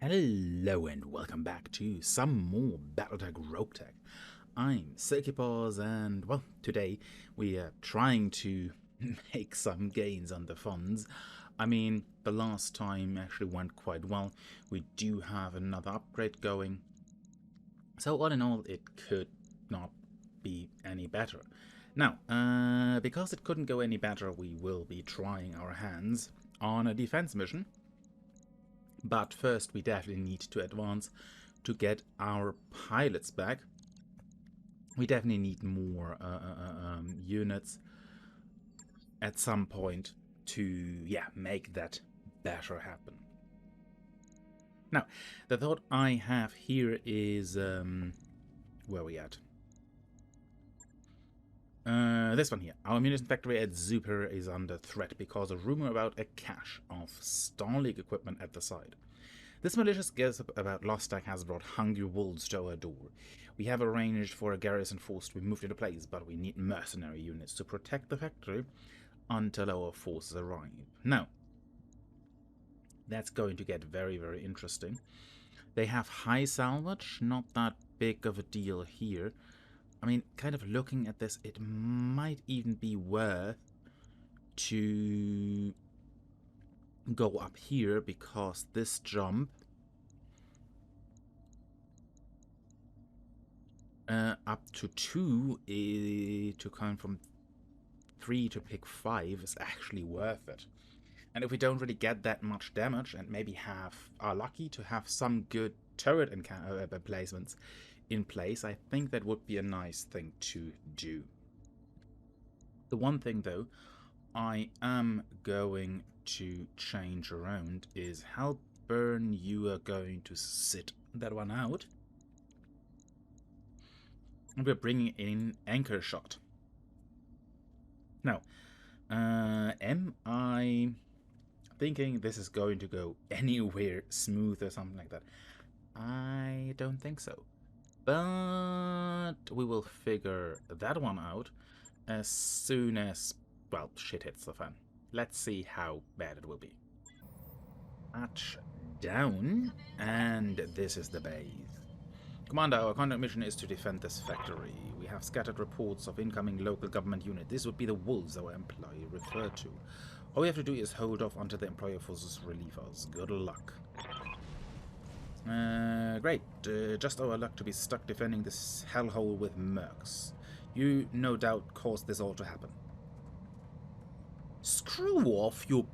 Hello and welcome back to some more BattleTech RogueTech. I'm Silky Paws and, well, today we are trying to make some gains on the funds. I mean, the last time actually went quite well. We do have another upgrade going. So all in all, it could not be any better. Now, because it couldn't go any better, we will be trying our hands on a defense mission. But first we definitely need to advance to get our pilots back. We definitely need more units at some point to, make that better happen. Now, the thought I have here is, where are we at? This one here. Our munition factory at Super is under threat because of rumor about a cache of Starlink equipment at the site. This malicious guess about Lostak has brought hungry wolves to our door. We have arranged for a garrison force to be moved into place, but we need mercenary units to protect the factory until our forces arrive. Now, that's going to get very, very interesting. They have high salvage, not that big of a deal here. I mean, kind of looking at this, it might even be worth to go up here, because this jump up to 2 to come from 3 to pick 5 is actually worth it. And if we don't really get that much damage and maybe are lucky to have some good turret placements in place, I think that would be a nice thing to do. The one thing though I am going to change around is Halburn, you are going to sit that one out. And we're bringing in Anchor Shot. Now, am I thinking this is going to go anywhere smooth or something like that? I don't think so. But we will figure that one out as soon as, well, shit hits the fan. Let's see how bad it will be. Touch down, and this is the base. Commander, our contact mission is to defend this factory. We have scattered reports of incoming local government unit. This would be the wolves our employee referred to. All we have to do is hold off until the employer forces relieve us. Good luck. Great. Just our luck to be stuck defending this hellhole with mercs. You no doubt caused this all to happen. Screw off, you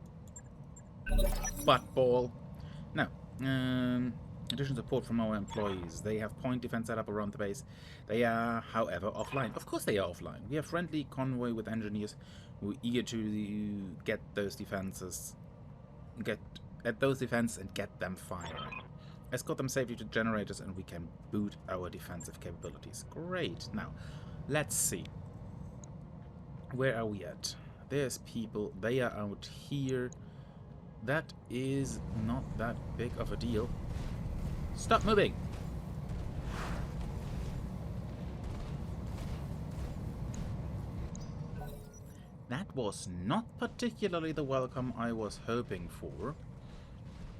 buttball. Now, additional support from our employees. They have point defense set up around the base. They are, however, offline. Of course they are offline. We have friendly convoy with engineers who are eager to get those defenses, get at those defenses and get them firing. Escort them safely to generators and we can boot our defensive capabilities. Great. Now, let's see. Where are we at? There's people. They are out here. That is not that big of a deal. Stop moving! That was not particularly the welcome I was hoping for.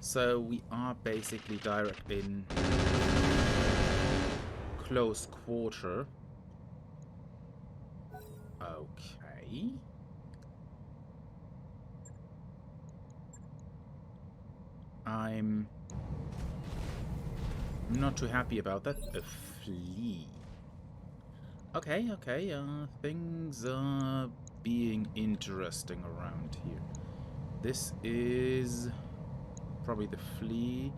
So we are basically direct in close quarter. Okay. I'm not too happy about that. A flea. Okay, okay. Things are being interesting around here. This is probably the flea.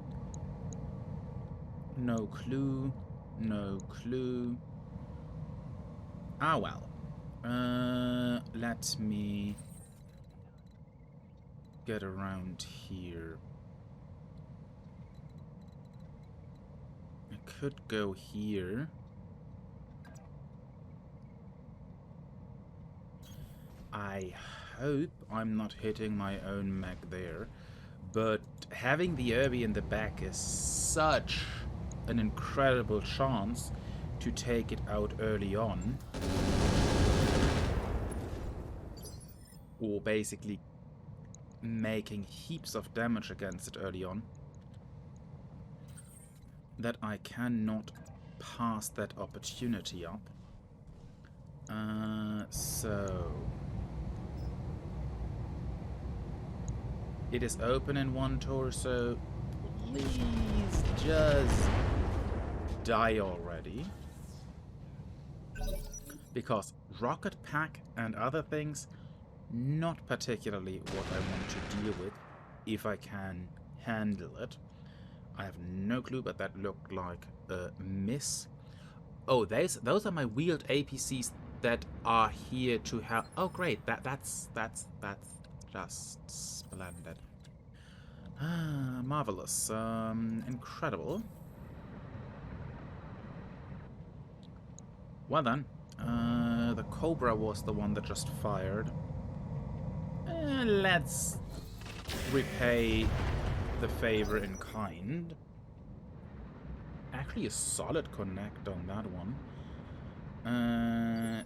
No clue. No clue. Ah, well. Let me get around here. I could go here. I hope I'm not hitting my own mech there, but having the Irby in the back is such an incredible chance to take it out early on, or basically making heaps of damage against it early on. that I cannot pass that opportunity up. So it is open in one torso. Please just die already. Because rocket pack and other things, not particularly what I want to deal with if I can handle it. I have no clue, but that looked like a miss. Oh, those are my wheeled APCs that are here to help. Oh, great! That's just splendid. Ah, marvelous. Incredible. Well then, the Cobra was the one that just fired. Let's repay the favor in kind. Actually a solid connect on that one.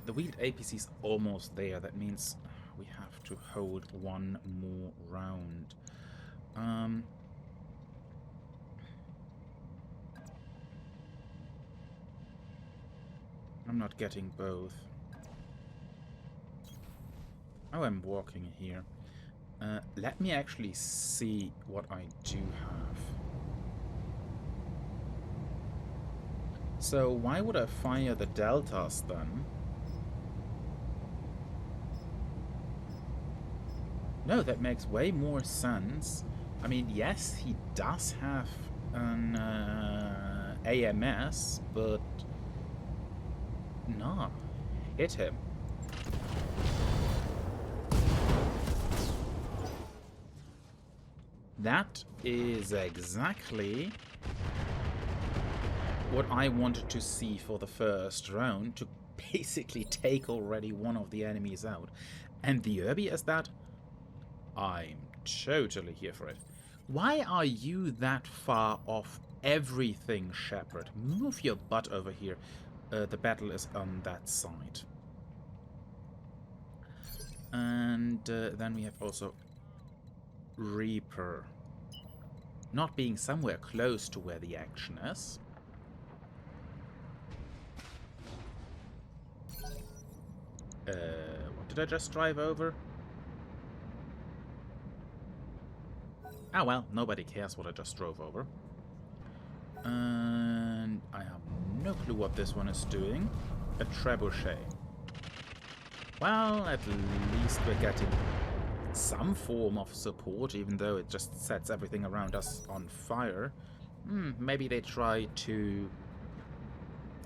The wheeled APC's almost there. That means we have to hold one more round. I'm not getting both. Oh, I'm walking here. Let me actually see what I do have. So why would I fire the deltas then? No, that makes way more sense. I mean, yes, he does have an AMS, but nah, hit him. That is exactly what I wanted to see for the first round, to basically take already one of the enemies out. And the Irby is that? I'm totally here for it. Why are you that far off everything, Shepard? Move your butt over here. The battle is on that side. And then we have also Reaper. Not being somewhere close to where the action is. What did I just drive over? Ah, well, nobody cares what I just drove over. And I have no clue what this one is doing. A trebuchet. Well, at least we're getting some form of support, even though it just sets everything around us on fire. Maybe they try to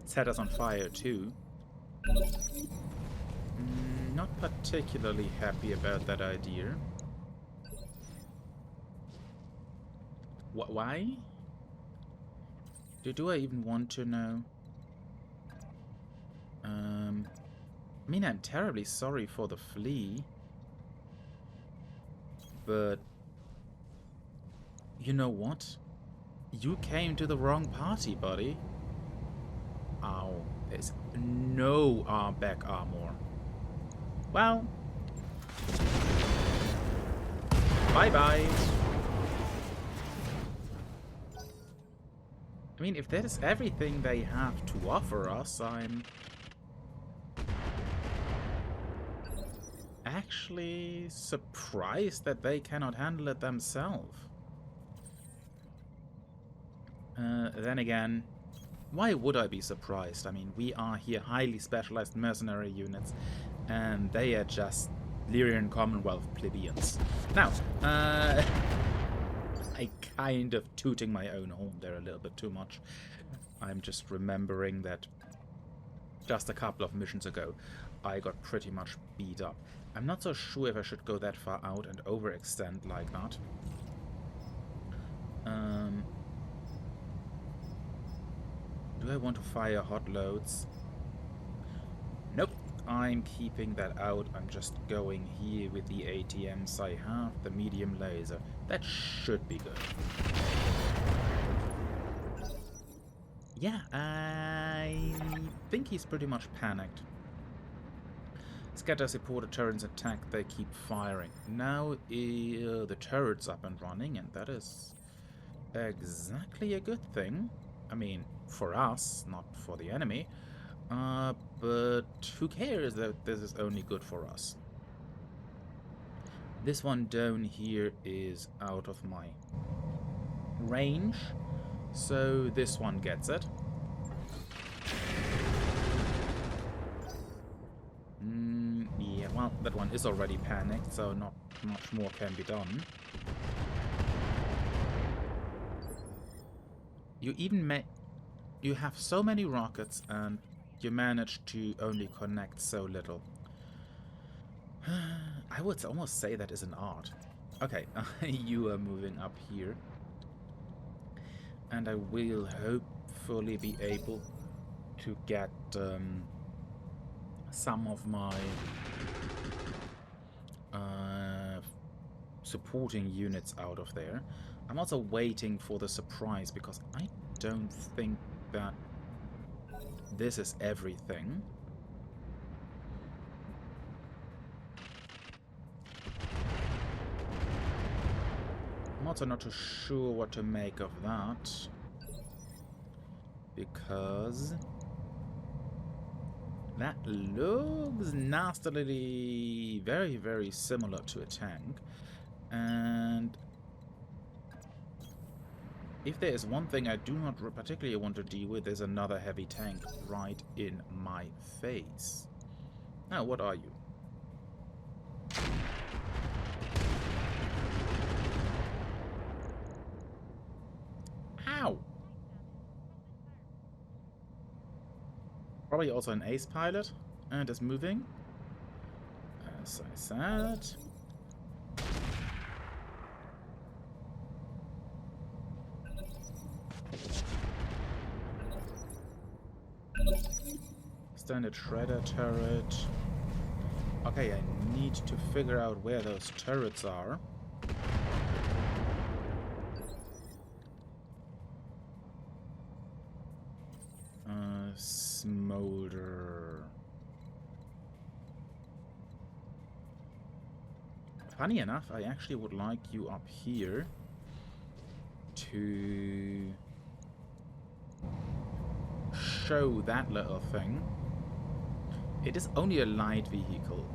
set us on fire too. Not particularly happy about that idea. Why? Do I even want to know? I mean, I'm terribly sorry for the flea. But you know what? You came to the wrong party, buddy. Ow. There's no back armor. Well. Bye-bye. I mean, if that is everything they have to offer us, I'm actually surprised that they cannot handle it themselves. Then again, why would I be surprised? I mean, we are here highly specialized mercenary units, and they are just Lyrian Commonwealth plebeians. Now, I kind of tooting my own horn there a little bit too much. I'm just remembering that just a couple of missions ago, I got pretty much beat up. I'm not so sure if I should go that far out and overextend like that. Do I want to fire hot loads? Nope, I'm keeping that out. I'm just going here with the ATMs I have, the medium laser. That should be good. Yeah, I think he's pretty much panicked. Scatter supported turrets attack, they keep firing. Now the turret's up and running, and that is exactly a good thing. I mean, for us, not for the enemy. But who cares that this is only good for us? This one down here is out of my range, so this one gets it. Yeah, well, that one is already panicked, so not much more can be done. You have so many rockets and you manage to only connect so little. I would almost say that is an art. Okay, you are moving up here. And I will hopefully be able to get some of my supporting units out of there. I'm also waiting for the surprise because I don't think that this is everything. I'm also not too sure what to make of that, because that looks nastily very, very similar to a tank. And if there is one thing I do not particularly want to deal with, is another heavy tank right in my face. Now, what are you? Ow! Probably also an ace pilot, and is moving, as I said. Standard shredder turret. Okay, I need to figure out where those turrets are. Smolder. Funny enough, I actually would like you up here to show that little thing. It is only a light vehicle,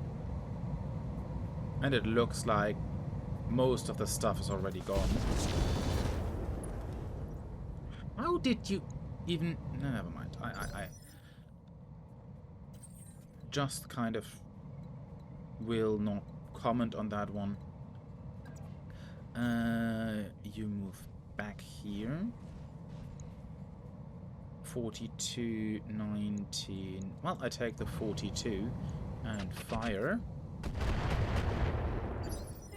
and it looks like most of the stuff is already gone. How did you even... No, never mind. I just kind of will not comment on that one. You move back here. 42, 19... Well, I take the 42 and fire.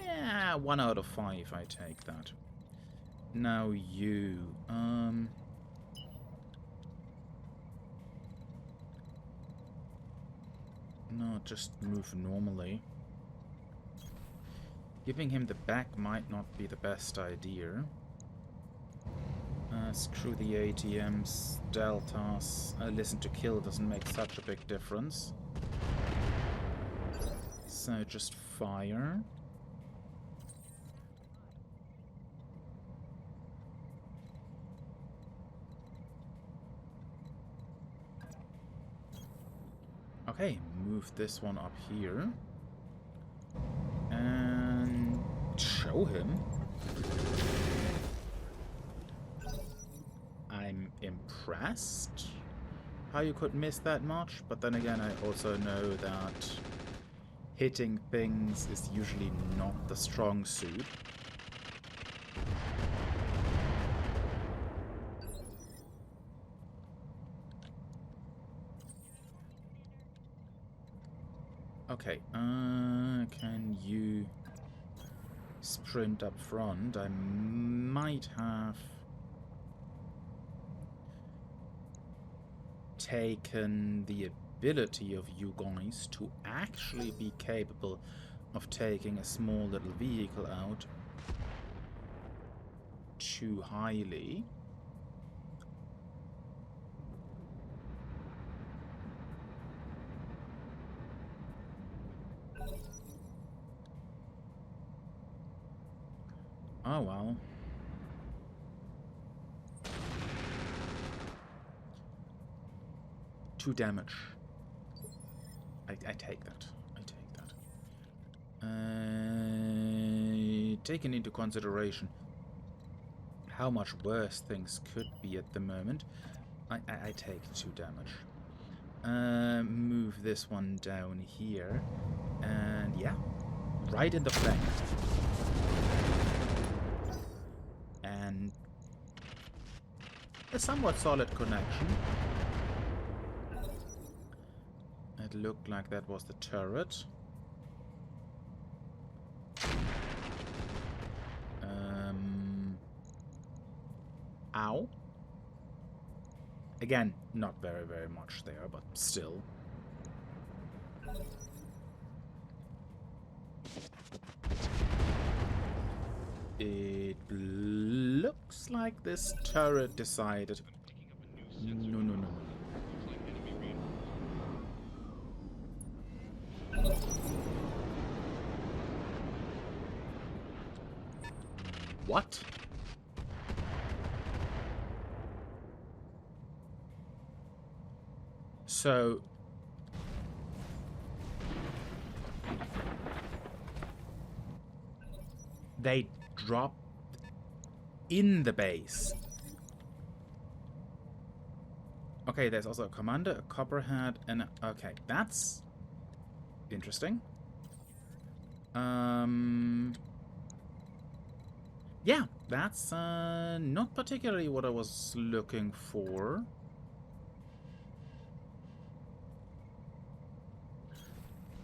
Yeah, 1 out of 5, I take that. Now you... No, just move normally. Giving him the back might not be the best idea. Screw the ATMs, deltas. Listen to kill doesn't make such a big difference. So just fire. Okay, move this one up here. And show him. I'm impressed how you could miss that much, but then again I also know that hitting things is usually not the strong suit. Okay, can you sprint up front? I might have taken the ability of you guys to actually be capable of taking a small little vehicle out too highly. Oh well. 2 damage. I take that. I take that. Taking into consideration how much worse things could be at the moment, I take 2 damage. Move this one down here. And yeah, right in the flank. And a somewhat solid connection. It looked like that was the turret. Ow. Again, not very, very much there, but still. It looks like this turret decided... No. What? So... they dropped in the base. Okay, there's also a commander, a copperhead, and a... okay, that's interesting. Yeah, that's not particularly what I was looking for.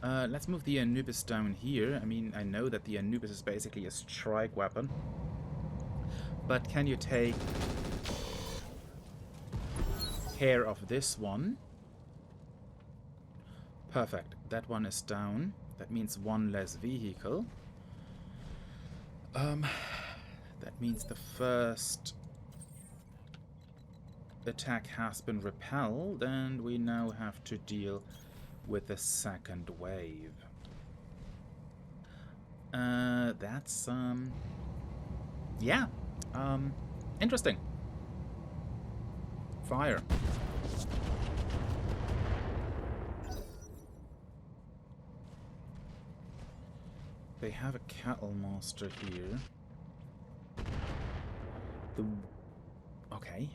Let's move the Anubis down here. I mean, I know that the Anubis is basically a strike weapon. But can you take care of this one? Perfect. That one is down. That means 1 less vehicle. That means the first attack has been repelled, and we now have to deal with the second wave. That's, yeah. Interesting. Fire. They have a cattle master here. Okay.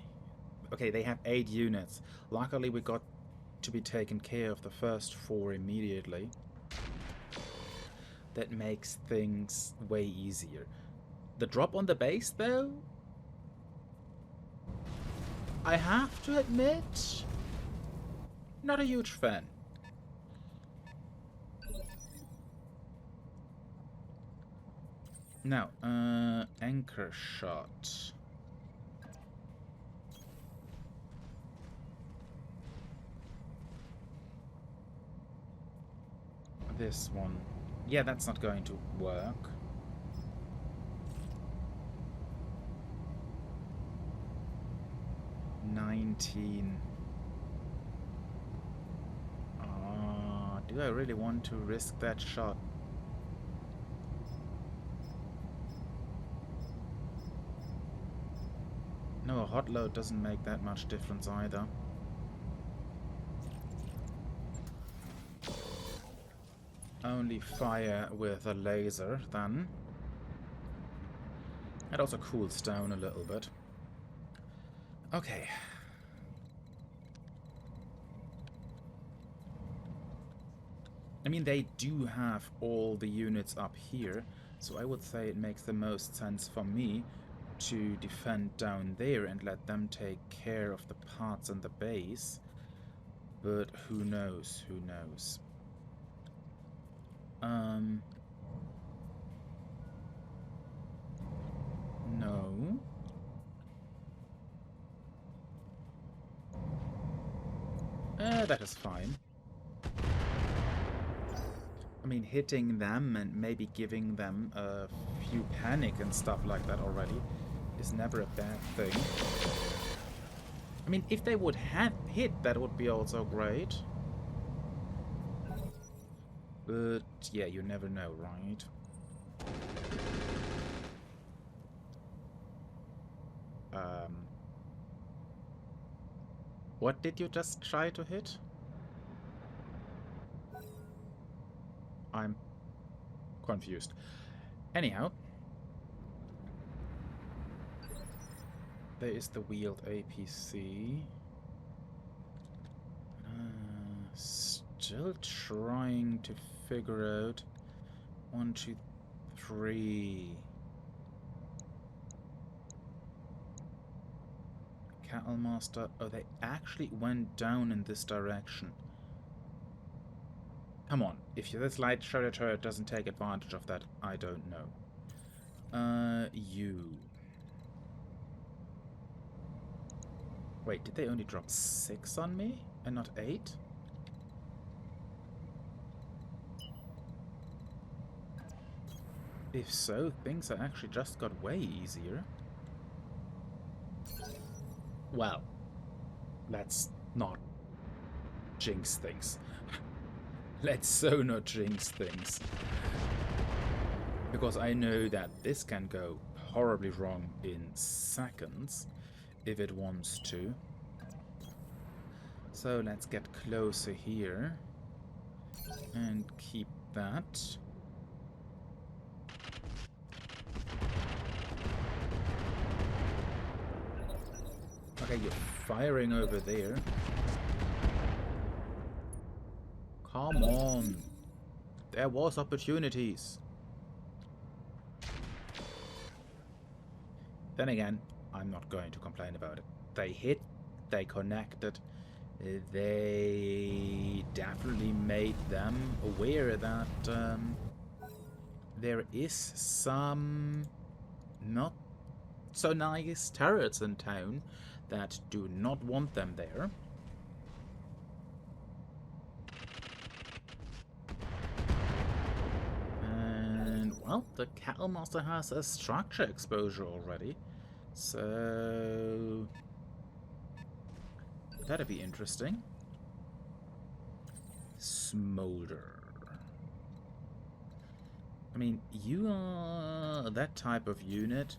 Okay, they have 8 units. Luckily, we got to be taken care of the first 4 immediately. That makes things way easier. The drop on the base, though, I have to admit, not a huge fan. Now, anchor shot. This one. Yeah, that's not going to work. Do I really want to risk that shot? No, a hot load doesn't make that much difference either. Only fire with a laser, then. It also cools down a little bit. Okay. I mean, they do have all the units up here, so I would say it makes the most sense for me to defend down there and let them take care of the parts in the base. But who knows, who knows. No. That is fine. I mean, hitting them and maybe giving them a few panic and stuff like that already is never a bad thing. I mean, if they would have hit, that would be also great. But, yeah, you never know, right? What did you just try to hit? I'm confused. Anyhow, there is the wheeled APC. Still trying to figure out 1, 2, 3. Cattle Master. Oh, they actually went down in this direction. Come on, if this light shredder turret doesn't take advantage of that, I don't know. You. Wait, did they only drop 6 on me and not 8? If so, things are actually just got way easier. Well, let's not jinx things. Let's so not jinx things. Because I know that this can go horribly wrong in seconds if it wants to. So let's get closer here and keep that. Okay, you're firing over there. Come on. There was opportunities. Then again, I'm not going to complain about it. They hit, they connected, they definitely made them aware that there is some not so nice turrets in town that do not want them there. Well, the Cattle Master has a structure exposure already, so that'd be interesting. Smolder. I mean, you are that type of unit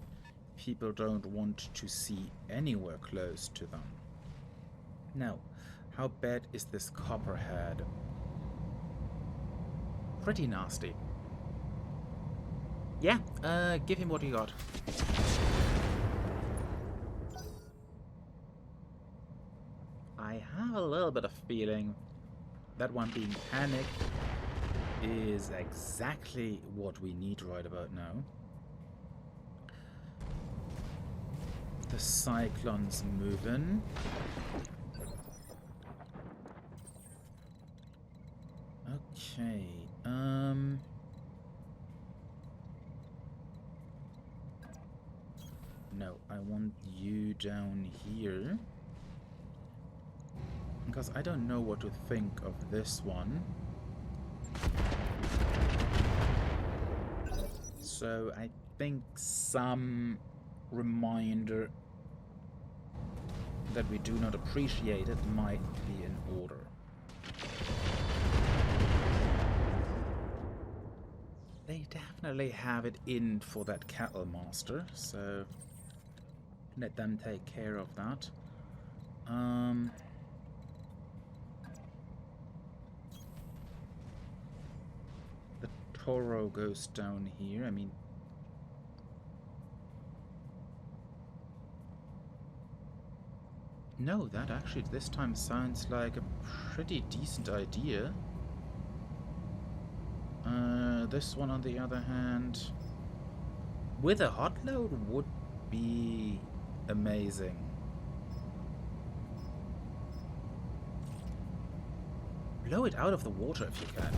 people don't want to see anywhere close to them. Now, how bad is this copperhead? Pretty nasty. Yeah, give him what you got. I have a little bit of feeling that one being panicked is exactly what we need right about now. The Cyclone's moving. Okay, no, I want you down here. Because I don't know what to think of this one. So I think some reminder that we do not appreciate it might be in order. They definitely have it in for that Cattle Master, so let them take care of that. The Toro goes down here. I mean, no, that actually this time sounds like a pretty decent idea. This one, on the other hand, with a hot load would be amazing. Blow it out of the water if you can.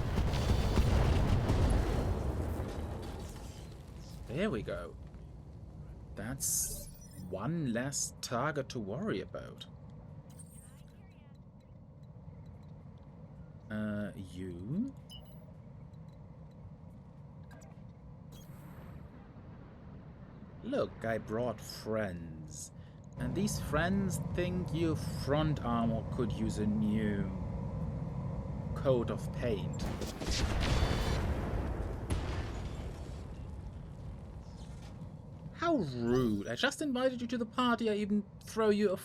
There we go. That's one less target to worry about. You? Look, I brought friends. And these friends think your front armor could use a new coat of paint. How How rude. I just invited you to the party. I even throw you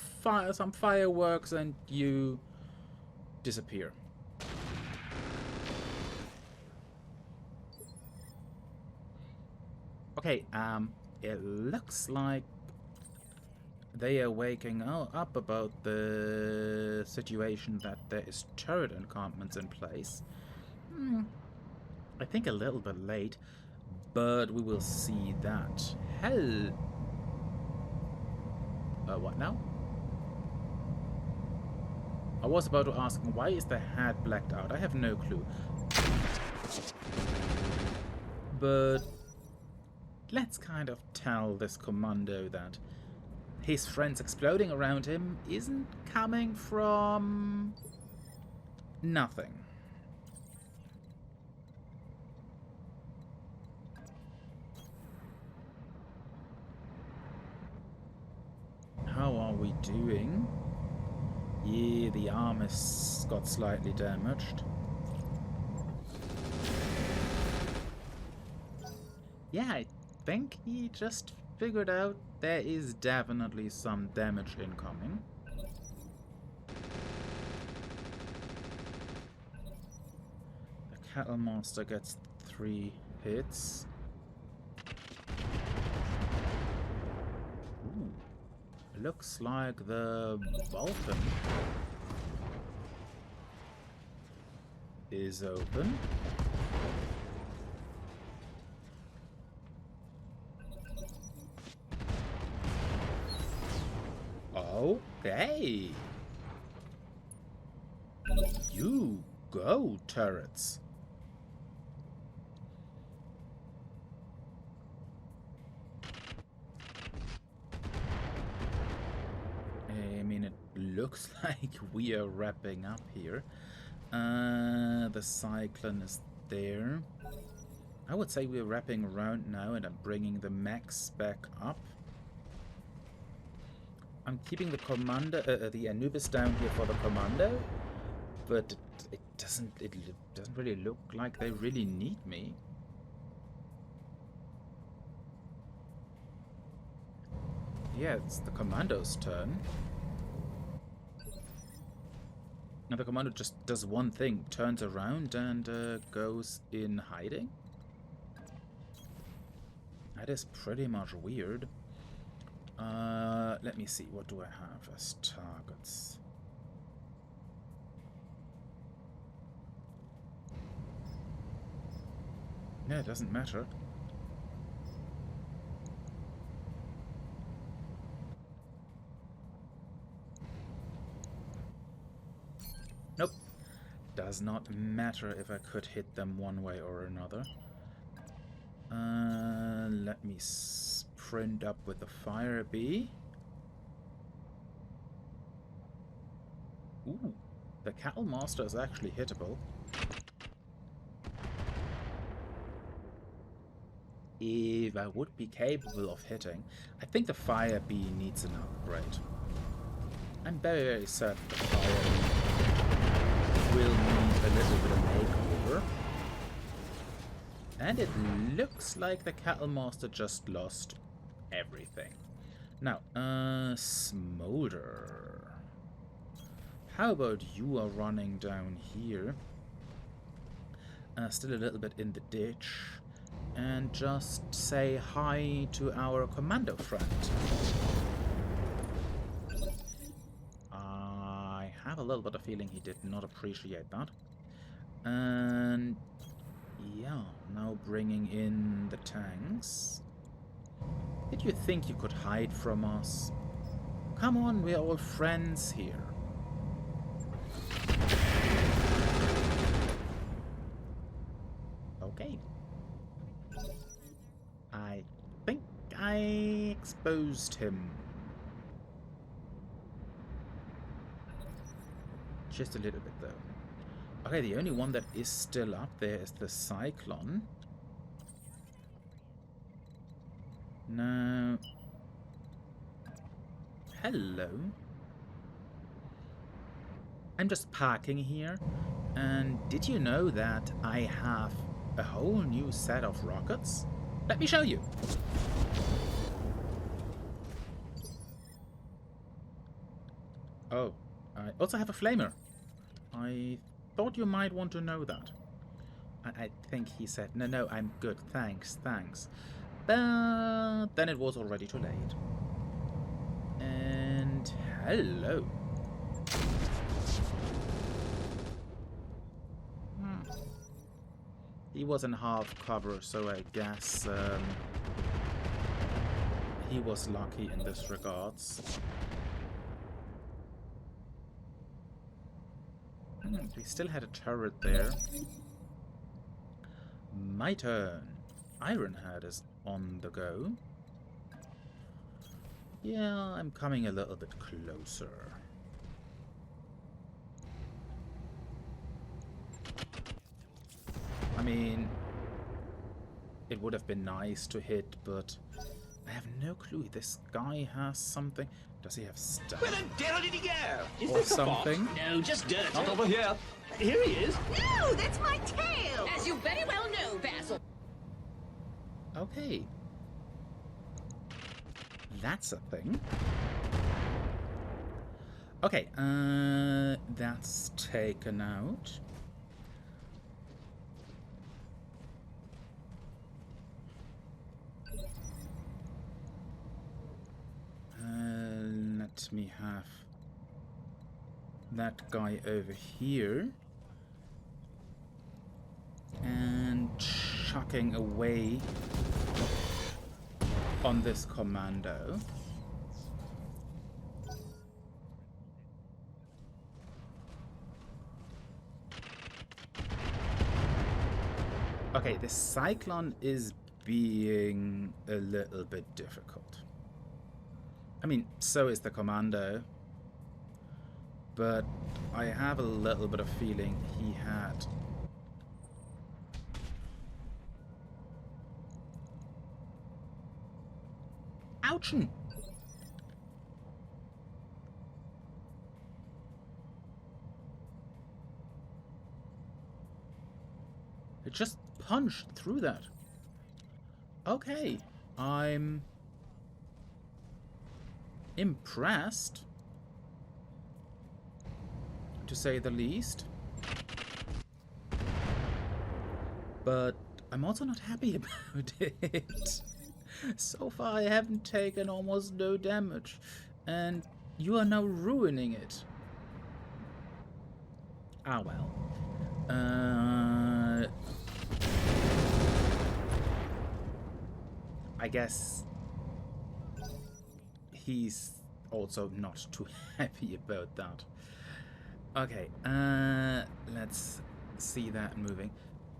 some fireworks and you disappear. Okay, it looks like they are waking up about the situation that there is turret encampments in place. I think a little bit late, but we will see that. Hell. What now? I was about to ask, why is the hat blacked out? I have no clue. But let's kind of tell this commando that his friends exploding around him isn't coming from nothing. How are we doing? Yeah, the arm has got slightly damaged. Yeah, I think he just figured out there is definitely some damage incoming. The Cattle Monster gets 3 hits. Ooh. Looks like the Vulcan is open. Okay. You go, turrets. I mean, it looks like we are wrapping up here. The Cyclone is there. I would say we're wrapping around now and I'm bringing the mechs back up. I'm keeping the the Anubis down here for the commando, but it doesn't really look like they really need me. Yeah, it's the commando's turn. Now the commando just does one thing, turns around and goes in hiding. That is pretty much weird. Let me see, what do I have as targets? Yeah, it doesn't matter. Nope. Does not matter if I could hit them one way or another. Let me sprint up with the fire bee. Ooh, the Cattle Master is actually hittable. If I would be capable of hitting, I think the fire bee needs an upgrade. I'm very, very certain the fire bee will need a little bit of makeover. And it looks like the Cattle Master just lost everything. Now, Smolder. How about you are running down here? Still a little bit in the ditch. And just say hi to our commando friend. I have a little bit of feeling he did not appreciate that. And yeah, now bringing in the tanks. Did you think you could hide from us? Come on, we're all friends here. Okay. I think I exposed him. Just a little bit though. Okay, the only one that is still up there is the Cyclone. Now, hello. I'm just parking here, and did you know that I have a whole new set of rockets? Let me show you. Oh, I also have a flamer. I thought you might want to know that. I think he said, no, I'm good, thanks. But then it was already too late. And hello. He was in half cover, so I guess he was lucky in this regards. We still had a turret there. My turn. Ironhead is on the go. Yeah, I'm coming a little bit closer. I mean, it would have been nice to hit, but I have no clue. This guy has something. Does he have stuff? Where the devil did he go? Is Or this something? A fox? No, just dirt. Not over here. Here he is. No, that's my tail! As you very well know, Basil. Okay. That's a thing. Okay, that's taken out. Let me have that guy over here. And chucking away on this commando. Okay, this Cyclone is being a little bit difficult. I mean, so is the commando. But I have a little bit of feeling he had... Ouchin! It just punched through that. Okay, I'm impressed, to say the least. But I'm also not happy about it. So far I haven't taken almost no damage, and you are now ruining it. Ah well. I guess he's also not too happy about that. Okay, let's see that moving.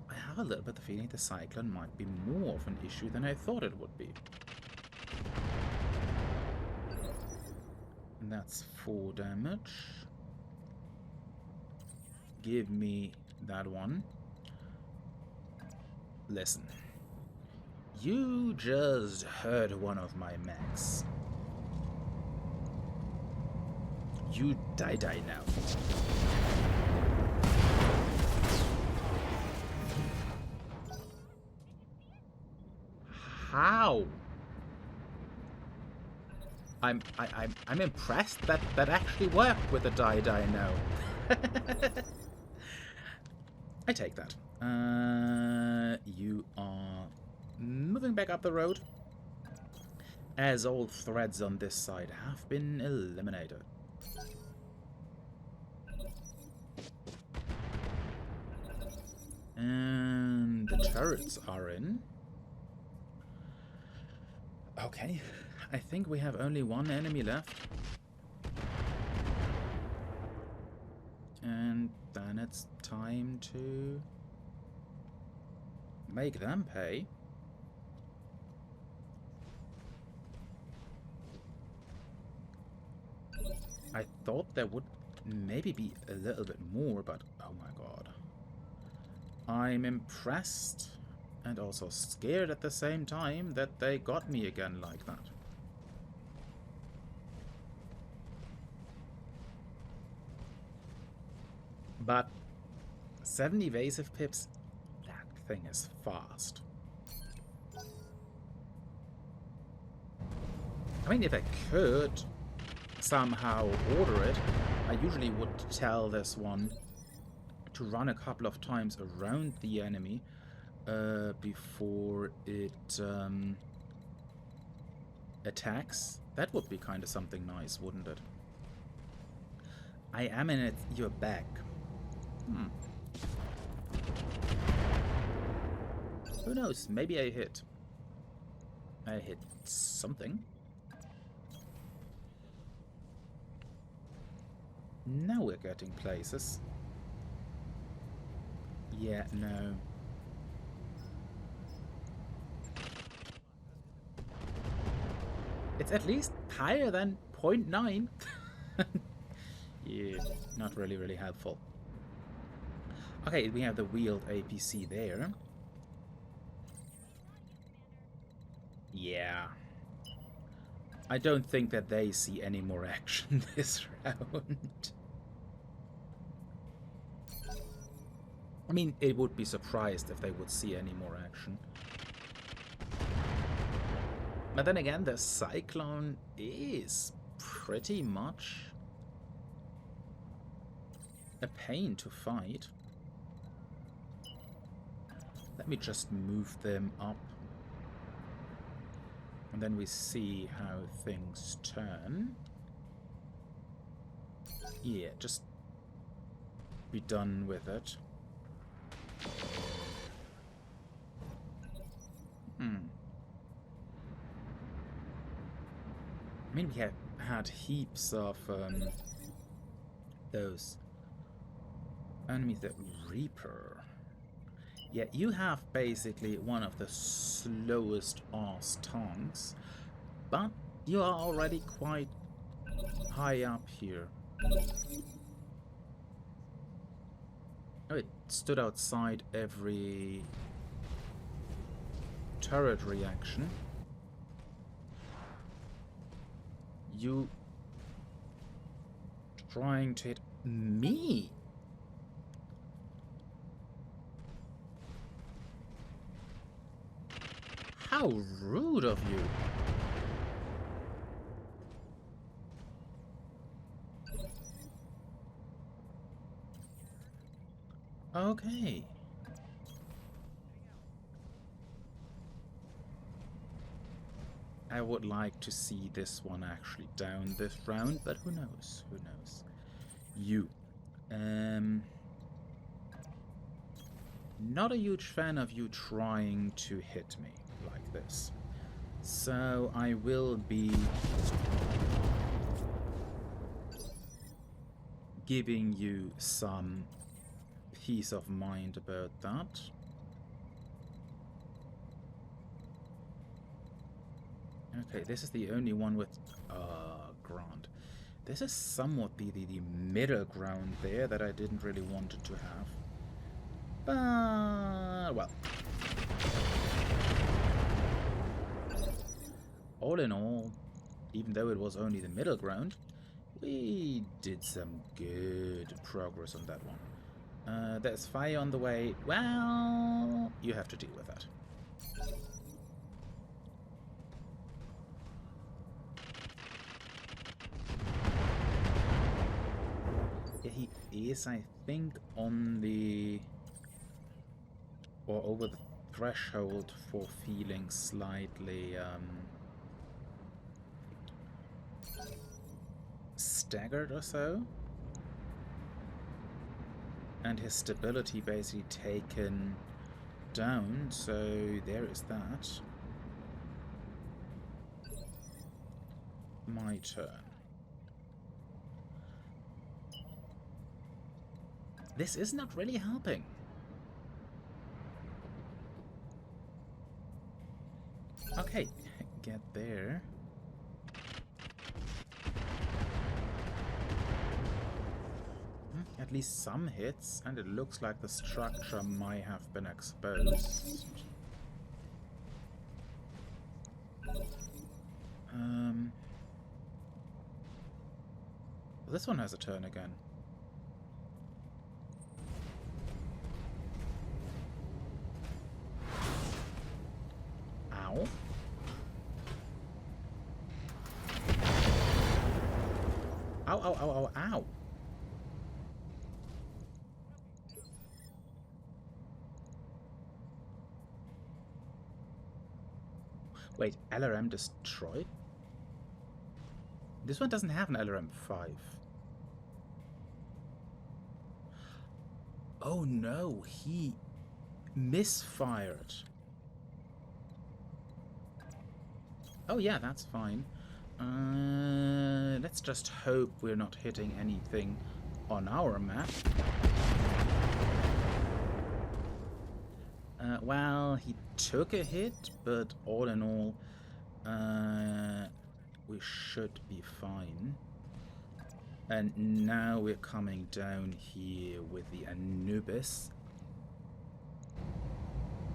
I have a little bit of feeling the Cyclone might be more of an issue than I thought it would be. And that's 4 damage. Give me that one. Listen. You just hurt one of my mechs. You die now. How? I'm impressed that that actually worked with the die now. I take that. You are moving back up the road, as all threads on this side have been eliminated. And the turrets are in. Okay, I think we have only one enemy left. And then it's time to make them pay. I thought there would maybe be a little bit more, but oh my god. I'm impressed and also scared at the same time that they got me again like that. But 7 evasive pips, that thing is fast. I mean, if I could somehow order it, I usually would tell this one to run a couple of times around the enemy before it attacks. That would be kind of something nice, wouldn't it? I am in your back. Who knows? Maybe I hit. I hit something. Now we're getting places. Yeah, no. It's at least higher than 0.9. Yeah, not really helpful. Okay, we have the wheeled APC there. Yeah. I don't think that they see any more action this round. I mean, it would be surprised if they would see any more action. But then again, the Cyclone is pretty much a pain to fight. Let me just move them up. And then we see how things turn. Yeah, just be done with it. I mean, we have had heaps of those enemies. The Reaper. Yeah, you have basically one of the slowest ass tanks, but you are already quite high up here. Oh, it stood outside every turret reaction. You trying to hit me? How rude of you. Okay. I would like to see this one actually down this round, but who knows? Who knows? You. Not a huge fan of you trying to hit me like this. So I will be giving you some peace of mind about that. Okay, this is the only one with ground. This is somewhat the middle ground there that I didn't really want it to have. But well. All in all, even though it was only the middle ground, we did some good progress on that one. There's fire on the way. Well, you have to deal with that. Yeah, he is, I think, on the... or over the threshold for feeling slightly, staggered or so. And his stability basically taken down, so there is that. My turn. This is not really helping. Okay, get there. At least some hits, and it looks like the structure might have been exposed. This one has a turn again. Ow. ow. Wait, LRM destroyed? This one doesn't have an LRM 5. Oh no, he misfired. Oh yeah, that's fine. Let's just hope we're not hitting anything on our map. Well, he took a hit, but all in all, we should be fine. And now we're coming down here with the Anubis.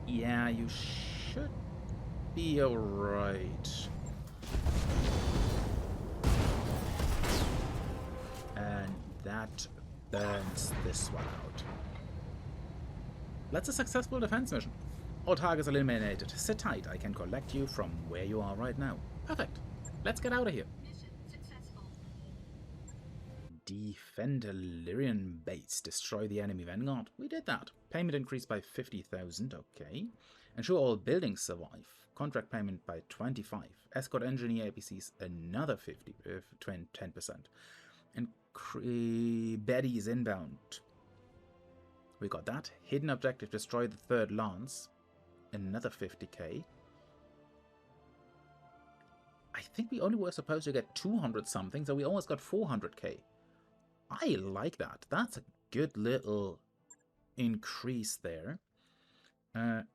Yeah, you should be alright. And that burns this one out. That's a successful defense mission. All targets eliminated. Sit tight, I can collect you from where you are right now. Perfect. Let's get out of here. Mission successful. Defend Illyrian base. Destroy the enemy vanguard. We did that. Payment increased by 50,000. Okay. Ensure all buildings survive. Contract payment by 25. Escort engineer APCs another 10%. And baddies inbound. We got that. Hidden objective. Destroy the third lance. Another 50k. I think we only were supposed to get 200 something, so we almost got 400k. I like that. That's a good little increase there. I'm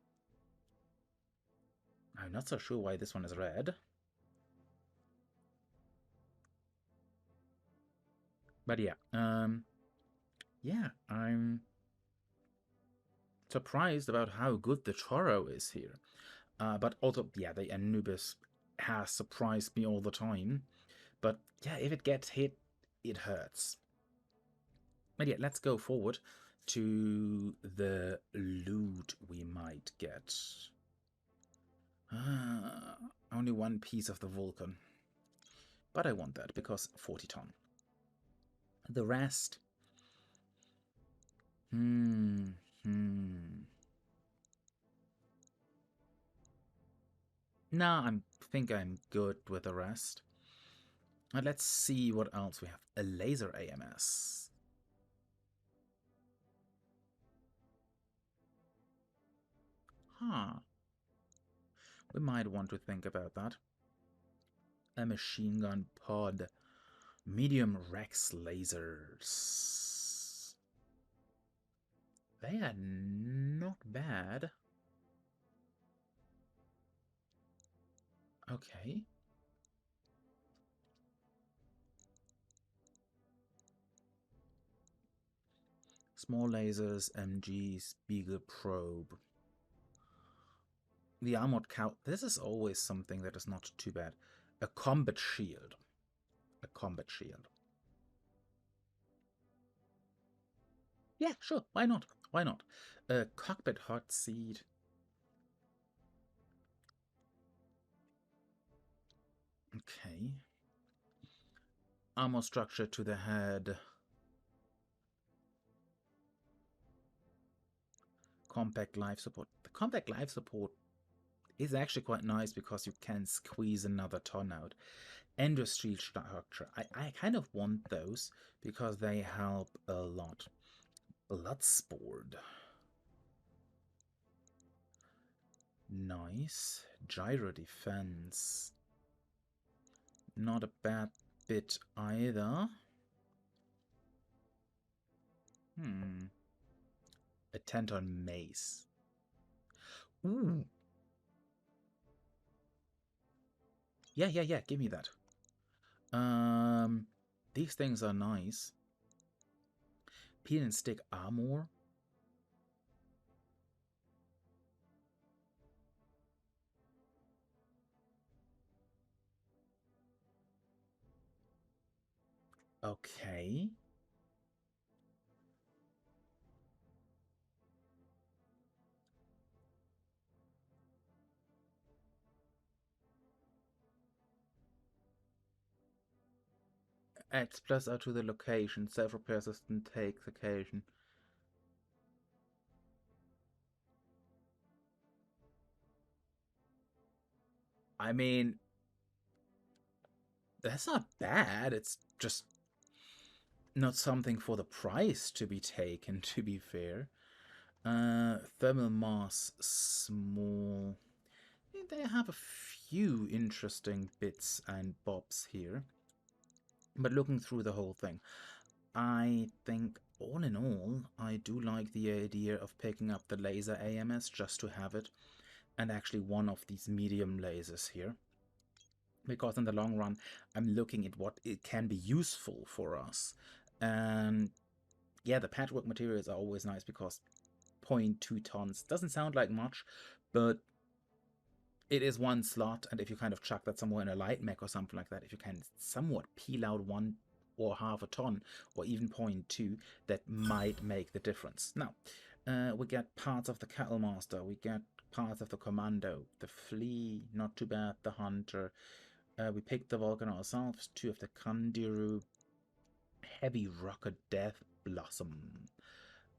not so sure why this one is red. But yeah, yeah, I'm surprised about how good the Toro is here. But also, yeah, the Anubis has surprised me all the time. But yeah, if it gets hit, it hurts. But yeah, let's go forward to the loot we might get. Only one piece of the Vulcan. But I want that because 40 ton. The rest... No, I think I'm good with the rest. And let's see what else we have. A laser AMS. Huh. We might want to think about that. A machine gun pod. Medium Rex lasers. They are not bad. Okay. Small lasers, MGs, Beagle probe. The armored cow. This is always something that is not too bad. A combat shield. A combat shield. Yeah, sure. Why not? Why not? A cockpit hot seat. Okay. Armor structure to the head. Compact life support. The compact life support is actually quite nice because you can squeeze another ton out. Industry structure. I kind of want those because they help a lot. Bloodsport. Nice. Gyro defense. Not a bad bit either. A 10-ton mace. Ooh. Yeah, give me that. These things are nice. Peel and stick armor. Okay. Adds plus R to the location. Self-repair system takes occasion. I mean, that's not bad. It's just not something for the price to be taken, to be fair. Thermal mass small. They have a few interesting bits and bobs here. But looking through the whole thing, I think all in all, I do like the idea of picking up the laser AMS just to have it. And actually one of these medium lasers here. Because in the long run, I'm looking at what it can be useful for us. And yeah, the patchwork materials are always nice because 0.2 tons doesn't sound like much, but it is one slot, and if you kind of chuck that somewhere in a light mech or something like that, if you can somewhat peel out 1 or half a ton, or even 0.2, that might make the difference. Now, we get parts of the Cattle Master, we get parts of the Commando, the Flea, not too bad, the Hunter. We picked the Vulcan ourselves, 2 of the Kandiru, Heavy Rocket Death Blossom,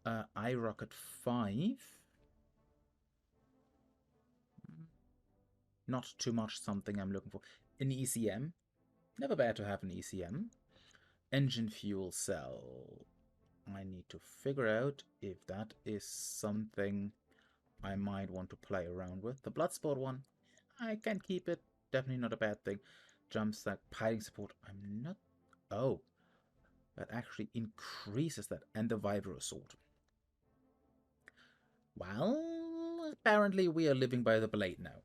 iRocket 5. Not too much something I'm looking for. An ECM. Never bad to have an ECM. Engine fuel cell. I need to figure out if that is something I might want to play around with. The Bloodsport one, I can keep it. Definitely not a bad thing. Jump stack, piling support. I'm not... Oh. That actually increases that. And the Vibro Sword. Well, apparently we are living by the blade now.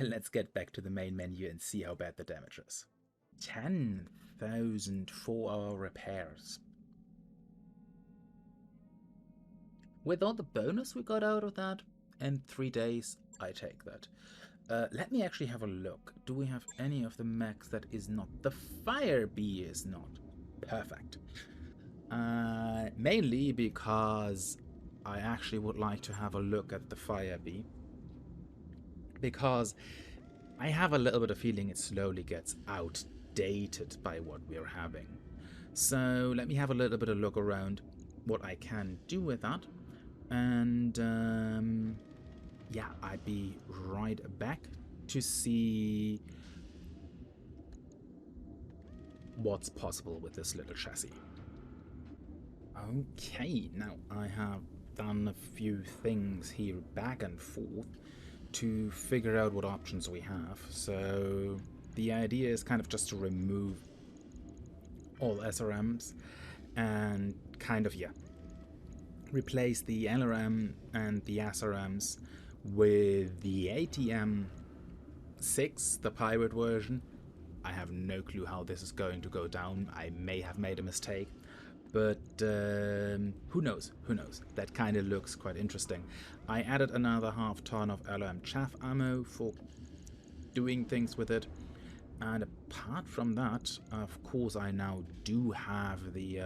Let's get back to the main menu and see how bad the damage is. 10,000 4-hour repairs. With all the bonus we got out of that, and 3 days, I take that. Let me actually have a look. Do we have any of the mechs that is not? The Fire Bee is not. Perfect. Mainly because I actually would like to have a look at the Fire Bee. Because I have a little bit of feeling it slowly gets outdated by what we're having. So let me have a little bit of look around what I can do with that. And yeah, I'd be right back to see what's possible with this little chassis. Okay, now I have done a few things here back and forth to figure out what options we have. So the idea is kind of just to remove all SRMs and kind of, yeah, replace the LRM and the SRMs with the ATM 6, the pirate version. I have no clue how this is going to go down. I may have made a mistake, but who knows? Who knows? That kind of looks quite interesting. I added another half ton of LRM chaff ammo for doing things with it. And apart from that, of course, I now do have the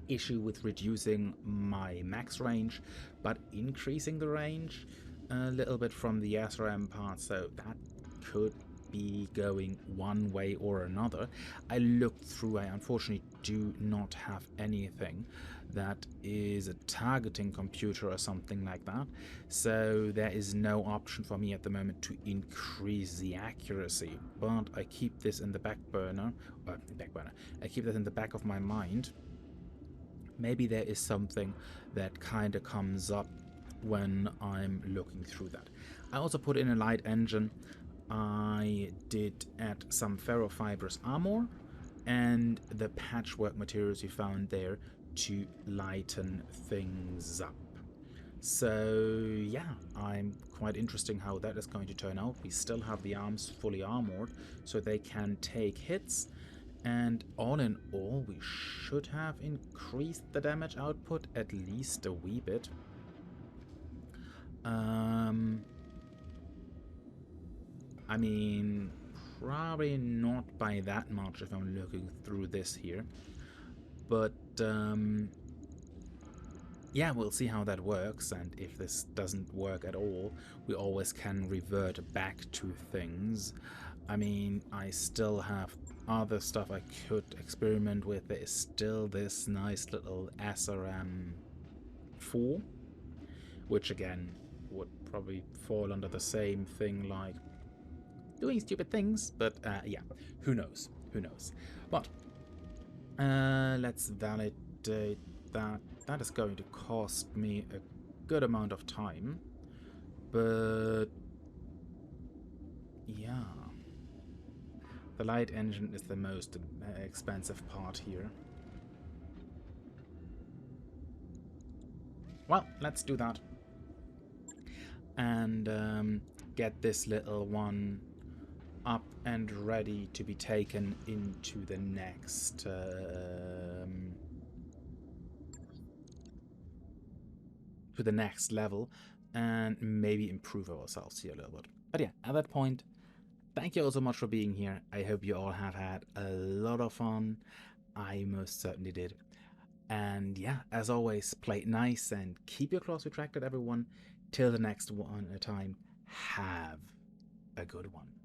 issue with reducing my max range, but increasing the range a little bit from the SRM part, so that could be going one way or another. I looked through, I unfortunately do not have anything that is a targeting computer or something like that, so there is no option for me at the moment to increase the accuracy, but I keep this in the back burner, I keep that in the back of my mind. Maybe there is something that kind of comes up when I'm looking through that. I also put in a light engine. I did add some ferrofibrous armor and the patchwork materials you found there to lighten things up. So yeah, I'm quite interesting how that is going to turn out. We still have the arms fully armored, so they can take hits. And all in all, we should have increased the damage output at least a wee bit. I mean, probably not by that much if I'm looking through this here. But yeah, we'll see how that works, and if this doesn't work at all, we always can revert back to things. I mean, I still have other stuff I could experiment with. There is still this nice little SRM4, which again would probably fall under the same thing like doing stupid things, but yeah, who knows? Who knows? But let's validate that. That is going to cost me a good amount of time, but yeah, the light engine is the most expensive part here. Well, let's do that and get this little one up and ready to be taken into the next level and maybe improve ourselves here a little bit. But yeah, at that point, thank you all so much for being here. I hope you all have had a lot of fun. I most certainly did. And yeah, as always, play it nice and keep your claws retracted, everyone. Till the next one time, have a good one.